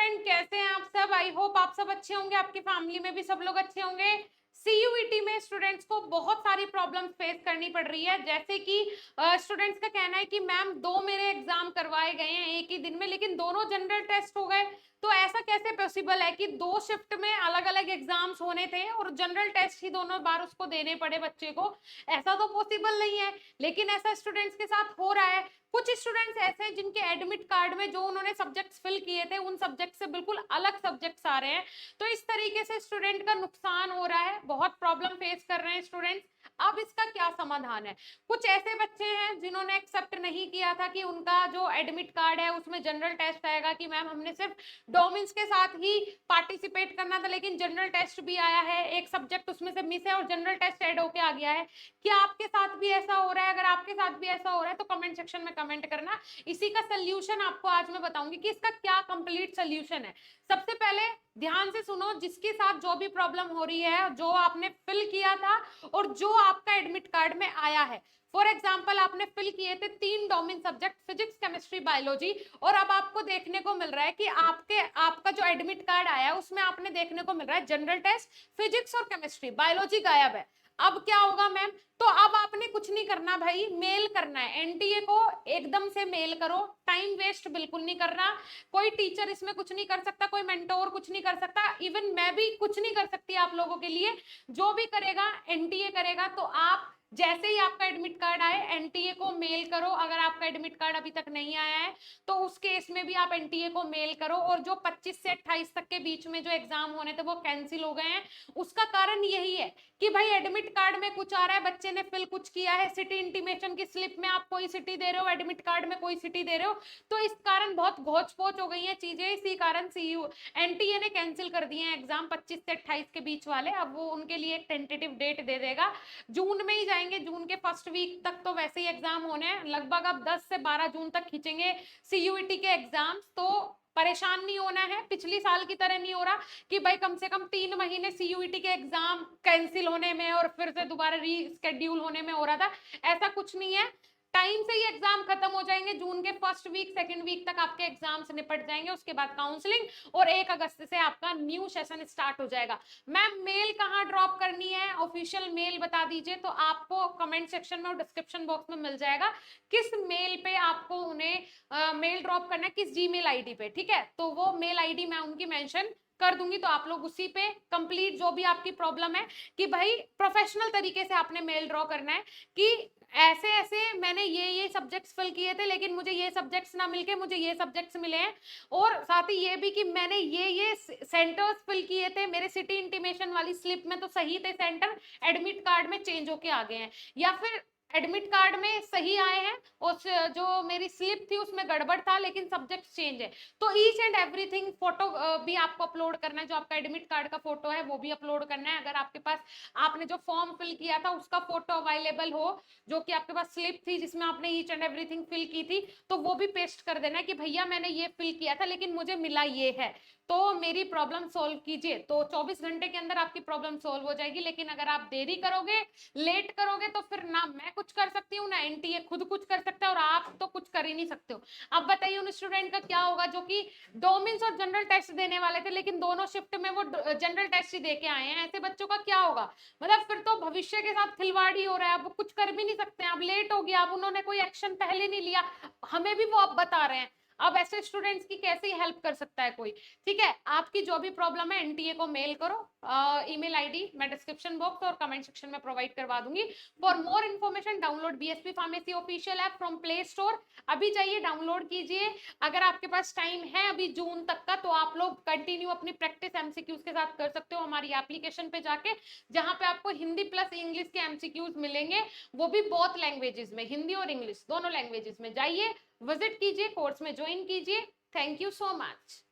Student, कैसे हैं आप सब? आई होप आप सब अच्छे होंगे, आपकी फैमिली में भी सब लोग अच्छे होंगे। सीयूईटी में स्टूडेंट्स को बहुत सारी प्रॉब्लम्स फेस करनी पड़ रही है, जैसे कि स्टूडेंट्स का कहना है कि मैम दो मेरे एग्जाम करवाए गए हैं एक ही दिन में, लेकिन दोनों जनरल टेस्ट हो गए। तो ऐसा कैसे पॉसिबल है कि दो शिफ्ट में अलग अलग एग्जाम्स होने थे और जनरल टेस्ट ही दोनों बार उसको देने पड़े बच्चे को? ऐसा तो पॉसिबल नहीं है, लेकिन ऐसा स्टूडेंट्स के साथ हो रहा है। कुछ स्टूडेंट्स ऐसे हैं जिनके एडमिट कार्ड में जो उन्होंने सब्जेक्ट्स फिल किए थे उन सब्जेक्ट से बिल्कुल अलग सब्जेक्ट्स आ रहे हैं। तो इस तरीके से स्टूडेंट का नुकसान हो रहा है, बहुत प्रॉब्लम फेस कर रहे हैं स्टूडेंट्स। अब इसका क्या समाधान है? कुछ ऐसे बच्चे हैं जिन्होंने एक्सेप्ट नहीं किया था कि उनका जो एडमिट कार्ड है उसमें जनरल टेस्ट आएगा, कि मैम हमने सिर्फ डोमेन्स के साथ ही पार्टिसिपेट करना था लेकिन जनरल टेस्ट भी आया है, एक सब्जेक्ट उसमें से मिस है और जनरल टेस्ट ऐड होके आ गया है। क्या आपके साथ भी ऐसा हो रहा है? अगर आपके साथ भी ऐसा हो रहा है तो कमेंट सेक्शन में कमेंट करना। इसी का सोल्यूशन आपको आज मैं बताऊंगी कि इसका क्या कंप्लीट सोल्यूशन है। सबसे पहले ध्यान से सुनो, जिसके साथ जो भी प्रॉब्लम हो रही है, जो आपने फिल किया था और जो आपका एडमिट कार्ड में आया है। फॉर एग्जाम्पल आपने फिल किए थे 3 domain subject, physics, chemistry, biology, और अब आपको देखने को मिल रहा है कि आपका जो एडमिट कार्ड आया है उसमें आपने देखने को मिल रहा है जनरल टेस्ट, फिजिक्स और केमिस्ट्री, बायोलॉजी गायब है। अब क्या होगा मैम? तो अब आपने कुछ नहीं करना भाई, मेल करना है एनटीए को, एकदम से मेल करो, टाइम वेस्ट बिल्कुल नहीं करना। कोई टीचर इसमें कुछ नहीं कर सकता, कोई मेंटोर कुछ नहीं कर सकता, इवन मैं भी कुछ नहीं कर सकती आप लोगों के लिए। जो भी करेगा एनटीए करेगा। तो आप जैसे ही आपका एडमिट कार्ड आए एनटीए को मेल करो। अगर आपका एडमिट कार्ड अभी तक नहीं आया है तो उस केस में भी आप एनटीए को मेल करो। और जो 25 से 28 तक के बीच में जो एग्जाम होने थे वो कैंसिल हो गए हैं। उसका कारण यही है कि भाई एडमिट कार्ड में कुछ आ रहा है, बच्चे ने फिल कुछ किया है, सिटी इंटीमेशन की स्लिप में आप कोई सिटी दे रहे हो, एडमिट कार्ड में कोई सिटी दे रहे हो। तो इस कारण बहुत घोच पोच हो गई है चीजें। इसी कारण सीयू एनटीए ने कैंसिल कर दिए हैं एग्जाम 25 से 28 के बीच वाले। अब वो उनके लिए एक टेंटेटिव डेट दे देगा, जून में ही जाएंगे, जून के फर्स्ट वीक तक तो वैसे ही एग्जाम होने हैं लगभग। अब 10 से 12 जून तक खींचेंगे सीयूईटी के एग्जाम्स। तो परेशान नहीं होना है, पिछली साल की तरह नहीं हो रहा कि भाई कम से कम 3 महीने सीयूईटी के एग्जाम कैंसिल होने में और फिर से दोबारा रीस्केड्यूल होने में हो रहा था। ऐसा कुछ नहीं है, टाइम से ही एग्जाम खत्म हो जाएंगे। जून के फर्स्ट वीक सेकंड वीक तक आपके एग्जाम्स निपट जाएंगे, उसके बाद काउंसलिंग और 1 अगस्त से आपका न्यू सेशन स्टार्ट हो जाएगा। मैम मेल कहाँ ड्रॉप करनी है, ऑफिशियल मेल बता दीजिए। तो आपको कमेंट सेक्शन में और डिस्क्रिप्शन बॉक्स में मिल जाएगा किस मेल पे आपको उन्हें मेल ड्रॉप करना है, किस जीमेल आईडी पे, ठीक है? तो वो मेल आईडी मैं उनकी मेंशन कर दूंगी, तो आप लोग उसी पे कंप्लीट जो भी आपकी प्रॉब्लम है कि भाई प्रोफेशनल तरीके से आपने मेल ड्रॉ करना है कि ऐसे ऐसे मैंने ये सब्जेक्ट्स फिल किए थे लेकिन मुझे ये सब्जेक्ट्स ना मिलके मुझे ये सब्जेक्ट्स मिले हैं। और साथ ही ये भी कि मैंने ये सेंटर्स फिल किए थे, मेरे सिटी इंटीमेशन वाली स्लिप में तो सही थे सेंटर, एडमिट कार्ड में चेंज होके आ गए हैं, या फिर एडमिट कार्ड में सही आए हैं और जो मेरी स्लिप थी उसमें गड़बड़ था लेकिन सब्जेक्ट चेंज है। तो ईच एंड एवरीथिंग फोटो भी आपको अपलोड करना है, जो आपका एडमिट कार्ड का फोटो है वो भी अपलोड करना है। अगर आपके पास आपने जो फॉर्म फिल किया था उसका फोटो अवेलेबल हो, जो कि आपके पास स्लिप थी जिसमें आपने ईच एंड एवरीथिंग फिल की थी, तो वो भी पेस्ट कर देना है कि भैया मैंने ये फिल किया था लेकिन मुझे मिला ये है, तो मेरी प्रॉब्लम सोल्व कीजिए। तो 24 घंटे के अंदर आपकी प्रॉब्लम सोल्व हो जाएगी। लेकिन अगर आप देरी करोगे, लेट करोगे, तो फिर ना मैं कुछ कर सकती हूँ ना एनटीए खुद कुछ कर सकता है, और आप तो कुछ कर ही नहीं सकते हो। अब बताइए उन स्टूडेंट का क्या होगा जो कि डोमेन्स और जनरल टेस्ट देने वाले थे लेकिन दोनों शिफ्ट में वो जनरल टेस्ट ही दे के आए हैं। ऐसे बच्चों का क्या होगा? मतलब फिर तो भविष्य के साथ खिलवाड़ ही हो रहा है। अब कुछ कर भी नहीं सकते हैं, अब लेट हो गया, अब उन्होंने कोई एक्शन पहले नहीं लिया, हमें भी वो अब बता रहे हैं। अब ऐसे स्टूडेंट्स की कैसे हेल्प कर सकता है कोई? ठीक है, आपकी जो भी प्रॉब्लम है एनटीए को मेल करो, ईमेल आईडी मैं डिस्क्रिप्शन बॉक्स और कमेंट सेक्शन में प्रोवाइड करवा दूंगी। For more information download BSP pharmacy official app from play store. अभी जाइए डाउनलोड कीजिए। अगर आपके पास टाइम है अभी जून तक का, तो आप लोग कंटिन्यू अपनी प्रैक्टिस एमसीक्यूज के साथ कर सकते हो हमारी एप्लीकेशन पे जाके, जहां पे आपको हिंदी प्लस इंग्लिश के एमसीक्यूज मिलेंगे, वो भी बोथ लैंग्वेजेस में, हिंदी और इंग्लिश दोनों लैंग्वेजेस में। जाइए, विजिट कीजिए, कोर्स में ज्वाइन कीजिए। Thank you so much.